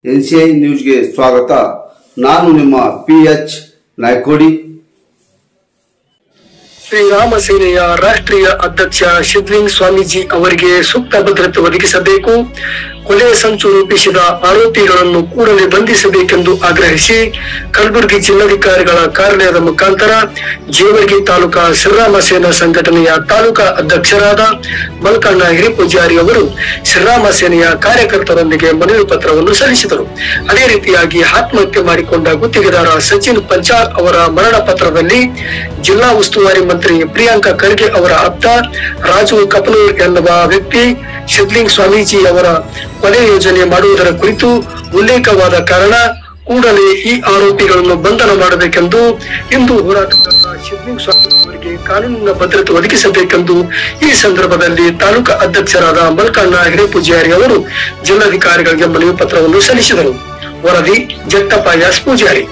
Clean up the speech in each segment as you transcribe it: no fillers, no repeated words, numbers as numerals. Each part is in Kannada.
NCI ನ್ಯೂಸ್ಗೆ ಸ್ವಾಗತ. ನಾನು ನಿಮ್ಮ PH ನಾಯ್ಕೋಡಿ. ಶ್ರೀರಾಮ ಸೇನೆಯ ರಾಷ್ಟ್ರೀಯ ಅಧ್ಯಕ್ಷ ಸಿದ್ಧಲಿಂಗ ಸ್ವಾಮೀಜಿ ಅವರಿಗೆ ಸೂಕ್ತ ಭದ್ರತೆ ಒದಗಿಸಬೇಕು, ಕೊಲೆ ಸಂಚು ರೂಪಿಸಿದ ಆರೋಪಿಗಳನ್ನು ಕೂಡಲೇ ಬಂಧಿಸಬೇಕೆಂದು ಆಗ್ರಹಿಸಿ ಕಲಬುರಗಿ ಜಿಲ್ಲಾಧಿಕಾರಿಗಳ ಕಾರ್ಯಾಲಯದ ಮುಖಾಂತರ ಜೇವರ್ಗಿ ತಾಲೂಕಾ ಶ್ರೀರಾಮ ಸೇನಾ ಸಂಘಟನೆಯ ತಾಲೂಕಾ ಅಧ್ಯಕ್ಷರಾದ ಮಲ್ಕಣ್ಣ ಹಿರಿಪೂಜಾರಿ ಅವರು ಶ್ರೀರಾಮ ಸೇನೆಯ ಕಾರ್ಯಕರ್ತರೊಂದಿಗೆ ಮನವಿ ಪತ್ರವನ್ನು ಸಲ್ಲಿಸಿದರು. ಅದೇ ರೀತಿಯಾಗಿ ಆತ್ಮಹತ್ಯೆ ಮಾಡಿಕೊಂಡ ಗುತ್ತಿಗೆದಾರ ಸಚಿನ್ ಪಂಚಾಲ್ ಅವರ ಮರಣ ಪತ್ರದಲ್ಲಿ ಜಿಲ್ಲಾ ಉಸ್ತುವಾರಿ ಮಂತ್ರಿ ಪ್ರಿಯಾಂಕಾ ಖರ್ಗೆ ಅವರ ಆಪ್ತ ರಾಜು ಕಪನೂರ್ ಎನ್ನುವ ವ್ಯಕ್ತಿ ಸಿದ್ಧಲಿಂಗ ಸ್ವಾಮೀಜಿ ಅವರ ಕೊಲೆ ಯೋಜನೆ ಮಾಡುವುದರ ಕುರಿತು ಉಲ್ಲೇಖವಾದ ಕಾರಣ ಕೂಡಲೇ ಈ ಆರೋಪಿಗಳನ್ನು ಬಂಧನ ಮಾಡಬೇಕೆಂದು ಹಿಂದೂ ಹೋರಾಟಗಾರ ಸಿದ್ಧಲಿಂಗ ಸ್ವಾಮೀಜಿ ಅವರಿಗೆ ಕಾನೂನಿನ ಭದ್ರತೆ ಒದಗಿಸಬೇಕೆಂದು ಈ ಸಂದರ್ಭದಲ್ಲಿ ತಾಲೂಕಾ ಅಧ್ಯಕ್ಷರಾದ ಮಲ್ಕಣ್ಣ ಹಿರೇಪೂಜಾರಿ ಅವರು ಜಿಲ್ಲಾಧಿಕಾರಿಗಳಿಗೆ ಮನವಿ ಪತ್ರವನ್ನು ಸಲ್ಲಿಸಿದರು. ವರದಿ ಜಟ್ಟಪ್ಪ ಎಸ್ ಪೂಜಾರಿ.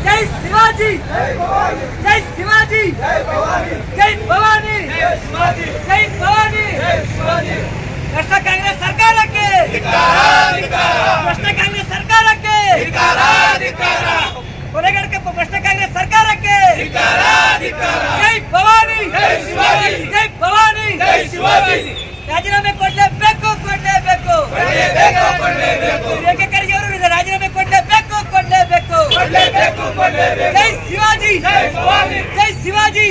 जय शिवाजी, जय शिवाजी, जय भवानी, जय भवानी. भ्रष्ट कांग्रेस सरकारಕ್ಕೆ ಭ್ರಷ್ಟ ಕಾಂಗ್ರೆಸ್ ಸರ್ಕಾರಕ್ಕೆ ಕೊಲೆಗಡಕ ಭ್ರಷ್ಟ ಕಾಂಗ್ರೆಸ್ ಸರ್ಕಾರಕ್ಕೆ ಜೈ ಭವಾನಿ, ಜೈ ಭವಾನಿ. ರಾಜೀನಾಮೆ ಕೊಡಲೇಬೇಕು, ಕೊಡಲೇಬೇಕು. ಪ್ರಿಯಾಂಕಾ ಖರ್ಗೆ ಅವರು ರಾಜೀನಾಮೆ ಕೊಡಲೇಬೇಕು, ಕೊಡಲೇಬೇಕು. ಜೈ ಶಿವಾಜಿ, ಜೈ ಶಿವಾಜಿ.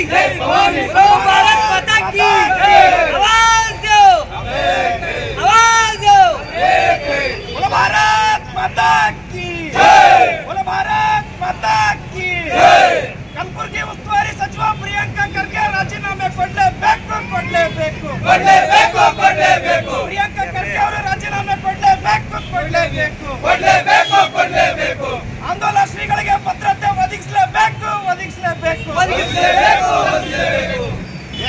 ಭಾರತ್ ಮಾತಾ ಕಿ ಆವಾಜ್ ದೋ, ಆವಾಜ್ ದೋ. बोलो भारत माता की जय, बोलो भारत माता की जय. ಕಲಬುರಗಿ ಉಸ್ತುವಾರಿ ಸಚಿವ ಪ್ರಿಯಾಂಕಾ ಖರ್ಗೆ ರಾಜೀನಾಮೆ ಕೊಡಲೇಬೇಕು, ಕೊಡಲೇಬೇಕು. ಪ್ರಿಯಾಂಕಾ ಖರ್ಗೆ ಅವರು ರಾಜೀನಾಮೆ ಕೊಡಲೇಬೇಕು, ಕೊಡಲೇಬೇಕು. ಆಂದೋಲನ ಶ್ರೀಗಳಿಗೆ ಭದ್ರತೆ ಒದಗಿಸಲೇಬೇಕು, ಒದಗಿಸಲೇಬೇಕು.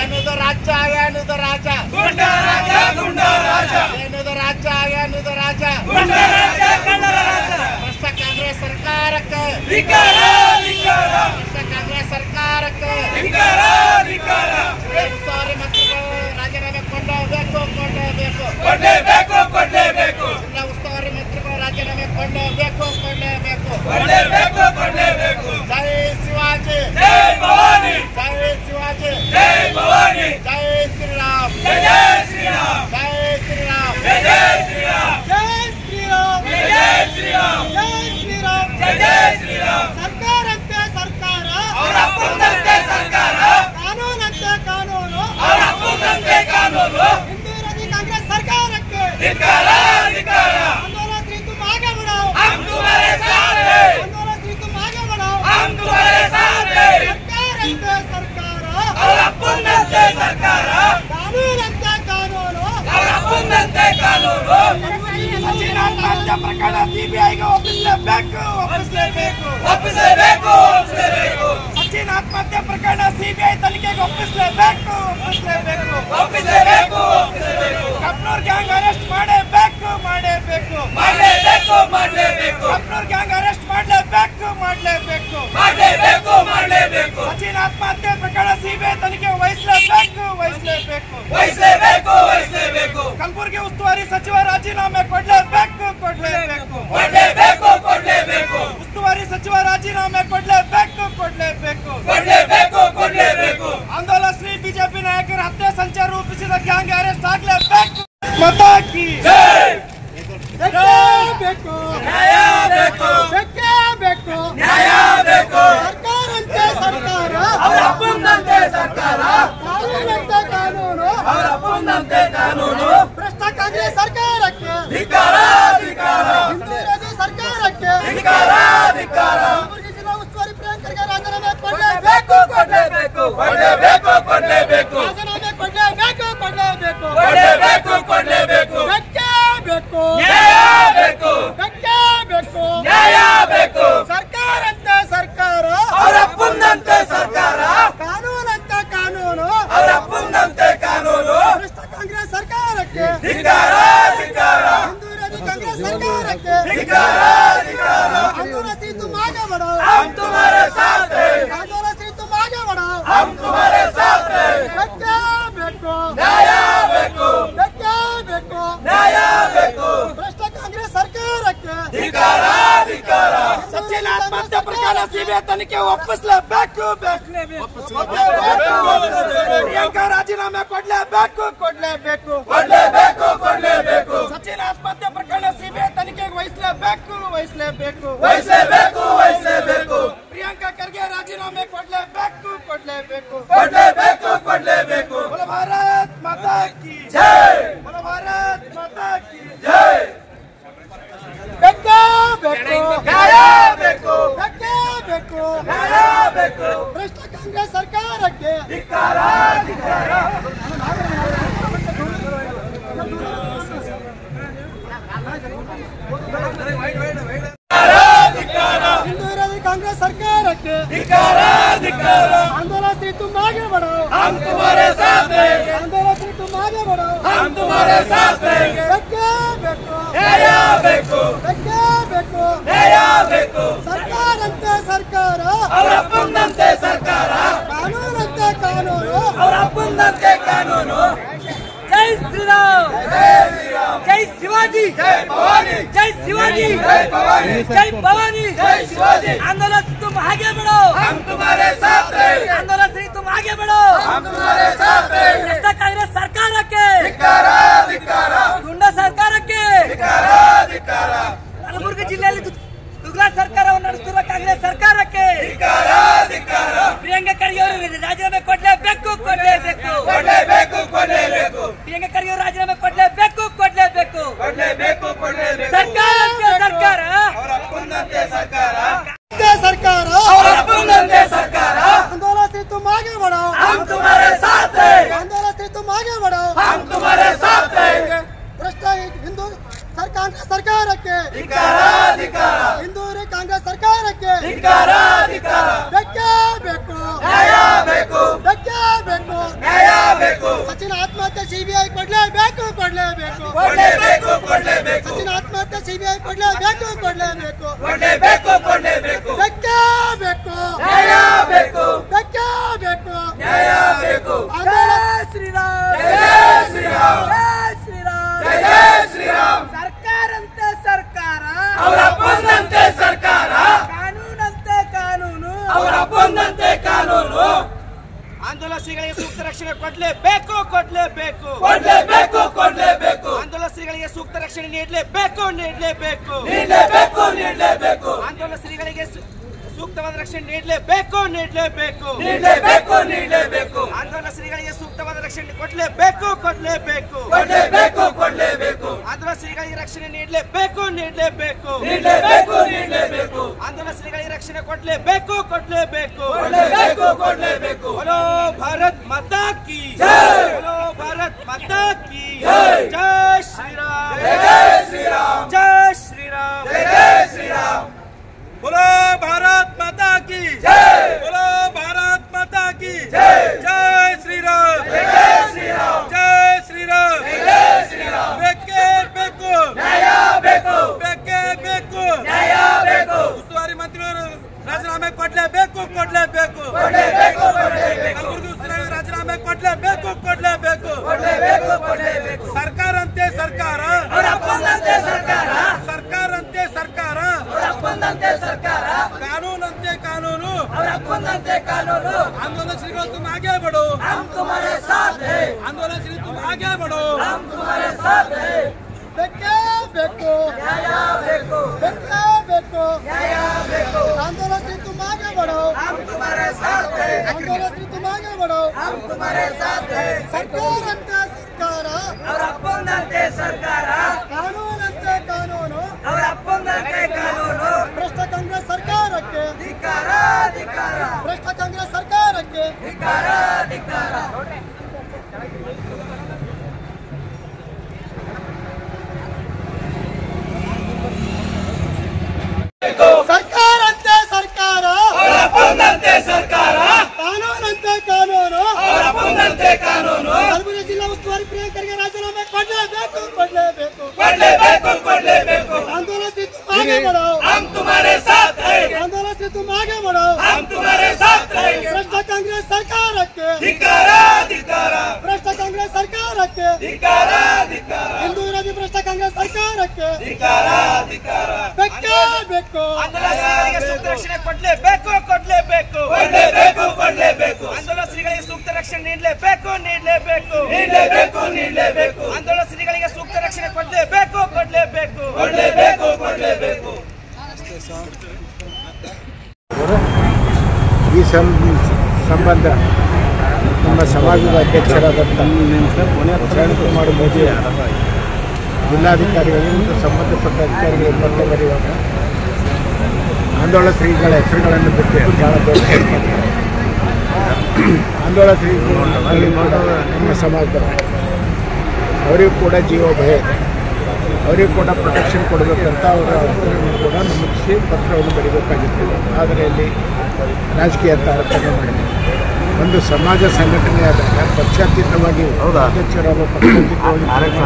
ಏನುದ ರಾಜ, ಏನುದ ರಾಜ, ಗುಂಡ ರಾಜ, ಗುಂಡ ರಾಜ. ಏನುದ ರಾಜ, ಏನುದ ರಾಜ, ಗುಂಡ ರಾಜ, ಕಳ್ಳರ ರಾಜ. ಭ್ರಷ್ಟ ಕಾಂಗ್ರೆಸ್ ಸರ್ಕಾರಕ್ಕೆ ಧಿಕ್ಕಾರ, ಧಿಕ್ಕಾರ. ಭ್ರಷ್ಟ ಕಾಂಗ್ರೆಸ್ ಸರ್ಕಾರಕ್ಕೆ ಧಿಕ್ಕಾರ, ಧಿಕ್ಕಾರ. ಉಸ್ತುವಾರಿ ಮಂತ್ರಿಗಳು ರಾಜೀನಾಮೆ ಕೊಡಲೇಬೇಕು, ಕೊಡಲೇಬೇಕು. ಜಿಲ್ಲಾ ಉಸ್ತುವಾರಿ ಮಂತ್ರಿಗಳು ರಾಜೀನಾಮೆ ಕೊಡಲೇಬೇಕು, ಕೊಡಲೇಬೇಕು. ಜೈ ಶಿವಾಜಿ, ಜೈ ಭವಾನಿ. ಜೈ ಶಿವಾಜಿ, ಜೈ ಭವಾನಿ. ಜೈ ಶ್ರೀರಾಮ್, ಜೈ ಶ್ರೀರಾಮ್. ಜೈ ಶ್ರೀರಾಮ್, ಜೈ ಶ್ರೀರಾಮ್. ಜೈ ಶ್ರೀರಾಮ್, ಜೈ ಶ್ರೀರಾಮ್. ಜೈ ಶ್ರೀರಾಮ್, ಜೈ ಶ್ರೀರಾಮ್. ಸರ್ಕಾರಂತೆ ಸರ್ಕಾರ, ಅವರ ಅಪ್ಪಂತೆ ಸರ್ಕಾರ. ಕಾನೂನಂತೆ ಕಾನೂನು, ಅವರ ಅಪ್ಪಂತೆ ಕಾನೂನು. ಹಿಂದೂ ವಿರೋಧಿ ಕಾಂಗ್ರೆಸ್ ಸರ್ಕಾರಕ್ಕೆ ಧಿಕ್ಕಾರ, ಧಿಕ್ಕಾರ. आंदोलन तुम आगे बढ़ाओ, हम तुम्हारे साथ हैं. आंदोलन तुम आगे बढ़ाओ, हम तुम्हारे साथ हैं. सरकार सरकार, ಅವರ ಅಪ್ಪಂತೆ ಸರ್ಕಾರ. ಕಾನೂನಂತೆ ಕಾನೂನು, ಅವರ ಅಪ್ಪಂತೆ ಕಾನೂನು. ಸಚಿನ್ ಆತ್ಮಹತ್ಯೆ ಪ್ರಕರಣ ಸಿಬಿಐಗೆ ಒಪ್ಪಿಸಲೇಬೇಕು, ಒಪ್ಪಿಸಲೇಬೇಕು. ಸಚಿನ್ ಆತ್ಮಹತ್ಯೆ ಪ್ರಕರಣ ಸಿಬಿಐ ತನಿಖೆಗೆ ಒಪ್ಪಿಸಲೇಬೇಕು. ಕಪ್ನೂರ್ ಗ್ಯಾಂಗ್ ಅರೆಸ್ಟ್ ಮಾಡಲೇಬೇಕು. ಕಪ್ನೂರ್ ಗ್ಯಾಂಗ್ ಅರೆಸ್ಟ್ ಮಾಡಲೇಬೇಕು. ಸಚಿನ್ ಆತ್ಮಹತ್ಯೆ ಪ್ರಕರಣ ಸಿಬಿಐ ತನಿಖೆ ವಹಿಸಲೇಬೇಕು. ಕಲಬುರಗಿ ಉಸ್ತುವಾರಿ ಸಚಿವ ರಾಜೀನಾಮೆ ಕೊಡಲೇಬೇಕು. ಉಸ್ತುವಾರಿ ಸಚಿವ ರಾಜೀನಾಮೆ ಕೊಡಲೇಬೇಕು. ಆಂದೋಲನ ಶ್ರೀ ಬಿಜೆಪಿ ನಾಯಕರ ಹತ್ಯೆ ಸಂಚಾರ ರೂಪಿಸಿದ ಗ್ಯಾಂಗ್ ಅರೆಸ್ಟ್ ಆಗಲೇಬೇಕು. ಮಾತಾ ಕಿ ಜೈ. ಬೇಕು. ಸರ್ಕಾರಂತೆ ಸರ್ಕಾರ, ಅವರ ಅಪ್ಪಂತೆ ಸರ್ಕಾರ. ಕಾನೂನಂತೆ ಕಾನೂನು, ಅವರ ಅಪ್ಪಂತೆ ಕಾನೂನು. ಭ್ರಷ್ಟ ಕಾಂಗ್ರೆಸ್ ಸರ್ಕಾರಕ್ಕೆ ಧಿಕ್ಕಾರ, ಧಿಕ್ಕಾರ. ಹಿಂದೂ ವಿರೋಧಿ ಸರ್ಕಾರಕ್ಕೆ ಧಿಕ್ಕಾರ, ಧಿಕ್ಕಾರ. ಕಲಬುರಗಿ ಜಿಲ್ಲಾ ಉಸ್ತುವಾರಿ ಪ್ರಿಯಾಂಕಾ ಖರ್ಗೆ ರಾಜೀನಾಮೆ ಕೊಡಲೇಬೇಕು. ರಾಜೀನಾಮೆ ಕೊಡಲೇಬೇಕು. ಬೇಕು. ನ್ಯಾಯ ಬೇಕು. ಸರ್ಕಾರ ಸಿಬಿಐ ತನಿಖೆ ಒಪ್ಪಿಸಲೇಬೇಕು. ಪ್ರಿಯಾಂಕಾ ರಾಜೀನಾಮೆ ಕೊಡ್ಲೇಬೇಕು. ಸಚಿನ್ ಆತ್ಮಹತ್ಯೆ ಪ್ರಕರಣ ಸಿಬಿಐ ತನಿಖೆಗೆ ವಹಿಸಲೇಬೇಕು. ಪ್ರಿಯಾಂಕಾ ಖರ್ಗೆ ರಾಜೀನಾಮೆ ಕೊಡ್ಲೇಬೇಕು. बोलो भारत माता की जय. ಬೇಕು ಭ್ರಷ್ಟ ಕಾಂಗ್ರೆಸ್ ಸರ್ಕಾರಕ್ಕೆ ಧಿಕ್ಕಾರ. ಹಿಂದೂ ವಿರೋಧಿ ಕಾಂಗ್ರೆಸ್ ಸರ್ಕಾರಕ್ಕೆ ಧಿಕ್ಕಾರ. आंदोलन से तुम आगे बढ़ो, हम तुम्हारे साथ हैं. आंदोलन से तुम आगे बढ़ो, हम तुम्हारे साथ हैं. ಬೇಕು ಸರ್ಕಾರಂತೆ ಸರ್ಕಾರ, ಅವರ ಅಪ್ಪಂದಂತೆ ಸರ್ಕಾರ, ಕಾನೂನಂತೆ ಕಾನೂನು, ಅವರ ಅಪ್ಪಂದಂತೆ ಕಾನೂನು. ಜೈ ಶ್ರೀರಾಮ್, ಜೈ ಶಿವಾಜಿ, ಜೈ ಭವಾನಿ, जय शिवाजी, जय भवानी, जय शिवाजी. आंदोलन से तुम आगे बढ़ो, हम तुम्हारे साथ हैं. आंदोलन से तुम आगे बढ़ो, हम तुम्हारे साथ हैं. भ्रष्ट कांग्रेस ಸರ್ಕಾರಕ್ಕೆ ಧಿಕ್ಕಾರ. ಗುಂಡಾ ಸರ್ಕಾರಕ್ಕೆ ಧಿಕ್ಕಾರ. ಕಲಬುರಗಿ ಜಿಲ್ಲೆಯಲ್ಲಿ ದುಗ್ಲಾ ಸರ್ಕಾರವನ್ನು ನಡೆಸುತ್ತಿರುವ ಕಾಂಗ್ರೆಸ್ ಸರ್ಕಾರಕ್ಕೆ ಧಿಕ್ಕಾರ. ಪ್ರಿಯಾಂಕಾ ಖರ್ಗೆ ಅವರು ರಾಜೀನಾಮೆ ಕೊಡಲೇಬೇಕು. ಪ್ರಿಯಾಂಕಾ ಖರ್ಗೆ ಅವರು ರಾಜೀನಾಮೆ ಕೊಡಲೇಬೇಕು. ಸರ್ಕಾರ आंदोलन से तुम आगे बढ़ो, हम तुम्हारे साथ हैं. आंदोलन से तुम आगे बढ़ो, हम तुम्हारे साथ हैं. भ्रष्ट हिंदू कांग्रेस ಸರ್ಕಾರಕ್ಕೆ ಧಿಕ್ಕಾರ. ಹಿಂದೂ ಕಾಂಗ್ರೆಸ್ ಸರ್ಕಾರಕ್ಕೆ ಧಿಕ್ಕಾರ. ಬೇಕು. ಸಚಿನ್ ಆತ್ಮಹತ್ಯೆ ಸಿಬಿಐ ಕೊಡ್ಲೇಬೇಕು. ಸಚಿನ್ ಆತ್ಮಹತ್ಯೆ ಸಿಬಿಐ ಕೊಡ್ಲೇಬೇಕು. ಶ್ರೀರಾಮ್. ಸರ್ಕಾರಂತೆ ಸರ್ಕಾರ, ಅವರ ಅಪ್ಪಂದಂತೆ ಸರ್ಕಾರ, ಕಾನೂನಂತೆ ಕಾನೂನು, ಅವರ ಅಪ್ಪಂದಂತೆ ಕಾನೂನು. ಆಂದೋಲನಕಾರರಿಗೆ ಸೂಕ್ತ ರಕ್ಷಣೆ ಕೊಡ್ಲೇಬೇಕು. ಆಂದೋಲನಕಾರರಿಗೆ ಸೂಕ್ತ ರಕ್ಷಣೆ ನೀಡಲೇಬೇಕು. ಆಂದೋಲನಕಾರರಿಗೆ ಸೂಕ್ತವಾದ ರಕ್ಷಣೆ ನೀಡಲೇಬೇಕು. ಆಂದೋಲನಕಾರರಿಗೆ ಸೂಕ್ತವಾದ ರಕ್ಷಣೆ ಕೊಡಲೇಬೇಕು. ಆಂದೋಲನಕಾರರಿಗೆ ರಕ್ಷಣೆ ನೀಡಲೇಬೇಕು. ಆಂದೋಲನಕಾರರಿಗೆ ರಕ್ಷಣೆ ಕೊಡಲೇಬೇಕು. बोलो भारत माता की जय. जय श्रीराम. बोलो भारत माता की जय. जय श्रीराम. ಉಸ್ತುವಾರಿ ಮಂತ್ರಿಗಳು ರಾಜೀನಾಮೆ ಕೊಡಲೇಬೇಕು. ರಾಜೀನಾಮೆ ಕೊಡಲೇಬೇಕು. ಸರ್ಕಾರಂತೆ ಸರ್ಕಾರ, ಕಾನೂನಂತೆ ಕಾನೂನು, आंदोलन श्रीಗಳು तुम आगे बढ़ो, हम तुम्हारे साथ हैं. आंदोलन श्री तुम आगे बढ़ो, हम तुम्हारे साथ हैं. आंदोलन श्री तुम आगे बढ़ो, हम तुम्हारे साथ हैं. आंदोलन श्री तुम आगे बढ़ो, हम तुम्हारे साथ हैं. ಸರ್ಕಾರಂತೆ ಸರ್ಕಾರ, ಅವರ ಅಪ್ಪಂದಂತೆ ಸರ್ಕಾರ, ಕಾನೂನಂತೆ ಕಾನೂನು, ಅವರ ಅಪ್ಪಂದಂತೆ ಕಾನೂನು. ಭ್ರಷ್ಟ ಕಾಂಗ್ರೆಸ್ ಸರ್ಕಾರಕ್ಕೆ ಧಿಕ್ಕಾರ. ಭ್ರಷ್ಟ ಕಾಂಗ್ರೆಸ್ ಸರ್ಕಾರಕ್ಕೆ ಧಿಕ್ಕಾರ. ಸರ್ಕಾರಂತೆ ಸರ್ಕಾರ, ಅವರ ಅಪ್ಪಂದಂತೆ ಸರ್ಕಾರ, ಕಾನೂನಂತೆ ಕಾನೂನು, ಅವರ ಅಪ್ಪಂದಂತೆ ಕಾನೂನು. ಕಲಬುರಗಿ ಜಿಲ್ಲಾ ಉಸ್ತುವಾರಿ ಪ್ರಿಯಾಂಕಾ ಖರ್ಗೆ ರಾಜೀನಾಮೆ ಕೊಡಲೇಬೇಕು. आंदोलन से तुम आगे बढ़ो, हम तुम्हारे साथ हैं. आंदोलन से तुम आगे बढ़ो, हम तुम्हारे साथ हैं. भ्रष्ट कांग्रेस सरकारಕ್ಕೆ ಧಿಕ್ಕಾರ. ಭ್ರಷ್ಟ ಕಾಂಗ್ರೆಸ್ ಸರ್ಕಾರಕ್ಕೆ ಧಿಕ್ಕಾರ. ಹಿಂದೂ ವಿರೋಧಿ ಭ್ರಷ್ಟ ಕಾಂಗ್ರೆಸ್ ಸರ್ಕಾರಕ್ಕೆ ಧಿಕ್ಕಾರ. ಬೇಕು. ಸೂಕ್ತ ರಕ್ಷಣೆ ಕೊಡ್ಲೇಬೇಕು ಆಂದೋಲನ ಶ್ರೀಗಳಿಗೆ ಸೂಕ್ತ ರಕ್ಷಣೆ ನೀಡಲೇಬೇಕು ಆಂದೋಲನ ಶ್ರೀಗಳಿಗೆ ಸೂಕ್ತ ರಕ್ಷಣೆ ಕೊಡ್ಲೇಬೇಕು ಈ ಸಂಬಂಧ ನಮ್ಮ ಸಮಾಜದ ಅಧ್ಯಕ್ಷರಾದಂಥ ಕಿರಣಕುಮಾರ್ ಮೋದಿ ಜಿಲ್ಲಾಧಿಕಾರಿಗಳು ಮತ್ತು ಸಂಬಂಧಪಟ್ಟ ಅಧಿಕಾರಿಗಳು ಪತ್ರ ಬರೆಯುವಾಗ ಆಂದೋಲನ ಶ್ರೀಗಳ ಹೆಸರುಗಳನ್ನು ಬಿಟ್ಟು ಭಾಳ ದೊಡ್ಡ ಆಂದೋಲನ ಶ್ರೀಗಳು ನಮ್ಮ ಸಮಾಜದವರು ಅವರಿಗೂ ಕೂಡ ಜೀವ ಭಯ ಇದೆ, ಅವರಿಗೂ ಕೂಡ ಪ್ರೊಟೆಕ್ಷನ್ ಕೊಡಬೇಕಂತ ಅವರ ಹೆಸರನ್ನು ಕೂಡ ನಮೂದಿಸಿ ಪತ್ರವನ್ನು ಬರೀಬೇಕಾಗಿತ್ತು. ಆದರೆ ಇಲ್ಲಿ ರಾಜಕೀಯ ತಾರತಮ್ಯ ಮಾಡಿದೆ. ಒಂದು ಸಮಾಜ ಸಂಘಟನೆ ಆದಾಗ ಪಕ್ಷಾತೀತವಾಗಿ ಅಧ್ಯಕ್ಷರಾದ ಪಕ್ಷಾತೀತವಾಗಿ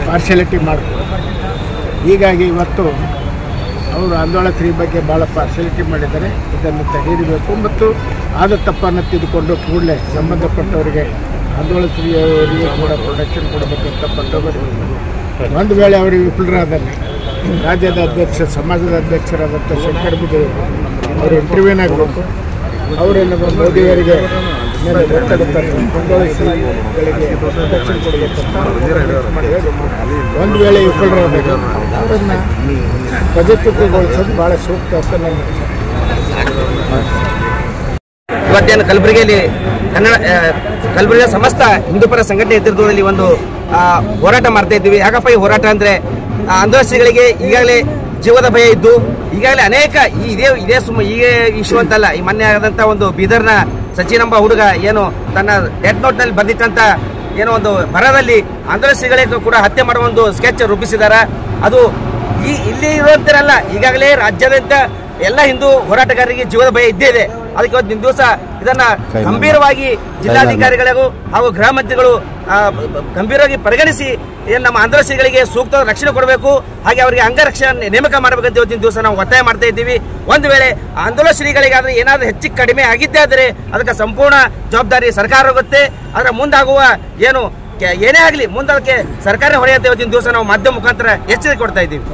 ಪಾರ್ಶಿಯಾಲಿಟಿ ಮಾಡಿಕೊಂಡು ಹೀಗಾಗಿ ಇವತ್ತು ಅವರು ಆಂದೋಲನ ಶ್ರೀ ಬಗ್ಗೆ ಭಾಳ ಪಾರ್ಶಿಯಾಲಿಟಿ ಮಾಡಿದ್ದಾರೆ. ಇದನ್ನು ತಡೆಯಬೇಕು ಮತ್ತು ಆದ ತಪ್ಪನ್ನು ತಿದ್ದುಕೊಂಡು ಕೂಡಲೇ ಸಂಬಂಧಪಟ್ಟವರಿಗೆ ಆಂದೋಲನ ಶ್ರೀಯವರಿಗೆ ಕೂಡ ಪ್ರೊಟೆಕ್ಷನ್ ಕೊಡಬೇಕಂತ ಪತ್ರ ಬರಬೇಕು. ಒಂದು ವೇಳೆ ಅವರಿಗೆ ವಿಫಲರಾದಲ್ಲಿ ರಾಜ್ಯದ ಸಮಾಜದ ಅಧ್ಯಕ್ಷರಾದಂಥ ಶಂಕರ್ ಬಿದ್ರಿ ಅವರು ಇಂಟರ್ವ್ಯೂನ್ ಆಗಬೇಕು. ಅವರೇನು ಮೋದಿಯವರಿಗೆ ಗೊತ್ತಾಗುತ್ತಾರೆ ಆಂದೋಲನ ಶ್ರೀಗಳಿಗೆ ಪ್ರೊಟೆಕ್ಷನ್ ಕೊಡಬೇಕಂತ ಒಂದು ವೇಳೆ ವಿಫಲರಾದಾಗ ಅವರನ್ನು ಪದಚ್ಯುತಿಗೊಳಿಸೋದು ಭಾಳ ಸೂಕ್ತ ಅಂತ ನನ್ನ ಇವತ್ತೇನು ಕಲಬುರಗಿಯಲ್ಲಿ ಕಲಬುರಗಿಯ ಸಮಸ್ತ ಹಿಂದೂಪರ ಸಂಘಟನೆ ನೇತೃತ್ವದಲ್ಲಿ ಒಂದು ಹೋರಾಟ ಮಾಡ್ತಾ ಇದ್ದೀವಿ. ಯಾಕಪ್ಪ ಈ ಹೋರಾಟ ಅಂದರೆ ಆಂದೋಲನ ಶ್ರೀಗಳಿಗೆ ಈಗಾಗಲೇ ಜೀವದ ಭಯ ಇದ್ದು ಈಗಾಗಲೇ ಅನೇಕ ಇದೇ ಇಶ್ಯೂ ಅಂತಲ್ಲ, ಈ ಮೊನ್ನೆ ಆದಂಥ ಒಂದು ಬೀದರ್ನ ಸಚಿನ್ ಎಂಬ ಹುಡುಗ ಏನು ತನ್ನ ಡೆತ್ ನೋಟ್ನಲ್ಲಿ ಬಂದಿತ್ತಂತ ಏನೋ ಒಂದು ಬರದಲ್ಲಿ ಆಂದೋಲನ ಶ್ರೀಗಳಿಗೆ ಕೂಡ ಹತ್ಯೆ ಮಾಡುವ ಒಂದು ಸ್ಕೆಚ್ ರೂಪಿಸಿದ್ದಾರೆ. ಅದು ಇಲ್ಲಿ ಇರುವಂತರಲ್ಲ, ಈಗಾಗಲೇ ರಾಜ್ಯಾದ್ಯಂತ ಎಲ್ಲ ಹಿಂದೂ ಹೋರಾಟಗಾರರಿಗೆ ಜೀವದ ಭಯ ಇದ್ದೇ ಇದೆ. ಅದಕ್ಕೆ ಇವತ್ತು ದಿವಸ ಇದನ್ನ ಗಂಭೀರವಾಗಿ ಜಿಲ್ಲಾಧಿಕಾರಿಗಳಿಗೂ ಹಾಗೂ ಗೃಹ ಮಂತ್ರಿಗಳು ಗಂಭೀರವಾಗಿ ಪರಿಗಣಿಸಿ ಏನು ನಮ್ಮ ಆಂದೋಲನ ಶ್ರೀಗಳಿಗೆ ಸೂಕ್ತ ರಕ್ಷಣೆ ಕೊಡಬೇಕು, ಹಾಗೆ ಅವರಿಗೆ ಅಂಗರಕ್ಷಣೆ ನೇಮಕ ಮಾಡಬೇಕಂತ ಇವತ್ತಿನ ದಿವಸ ನಾವು ಒತ್ತಾಯ ಮಾಡ್ತಾ ಇದ್ದೀವಿ. ಒಂದು ವೇಳೆ ಆಂದೋಲನ ಶ್ರೀಗಳಿಗಾದ್ರೆ ಏನಾದರೂ ಹೆಚ್ಚು ಕಡಿಮೆ ಆಗಿದ್ದೇ ಆದರೆ ಅದಕ್ಕೆ ಸಂಪೂರ್ಣ ಜವಾಬ್ದಾರಿ ಸರ್ಕಾರ ಹೋಗುತ್ತೆ. ಅದರ ಮುಂದಾಗುವ ಏನು ಏನೇ ಆಗಲಿ ಮುಂದೆ ಅದಕ್ಕೆ ಸರ್ಕಾರ ಹೊಣೆಯುತ್ತೆ. ಇವತ್ತಿನ ದಿವಸ ನಾವು ಮಾಧ್ಯಮ ಮುಖಾಂತರ ಎಚ್ಚರಿಕೆ ಕೊಡ್ತಾ ಇದ್ದೀವಿ.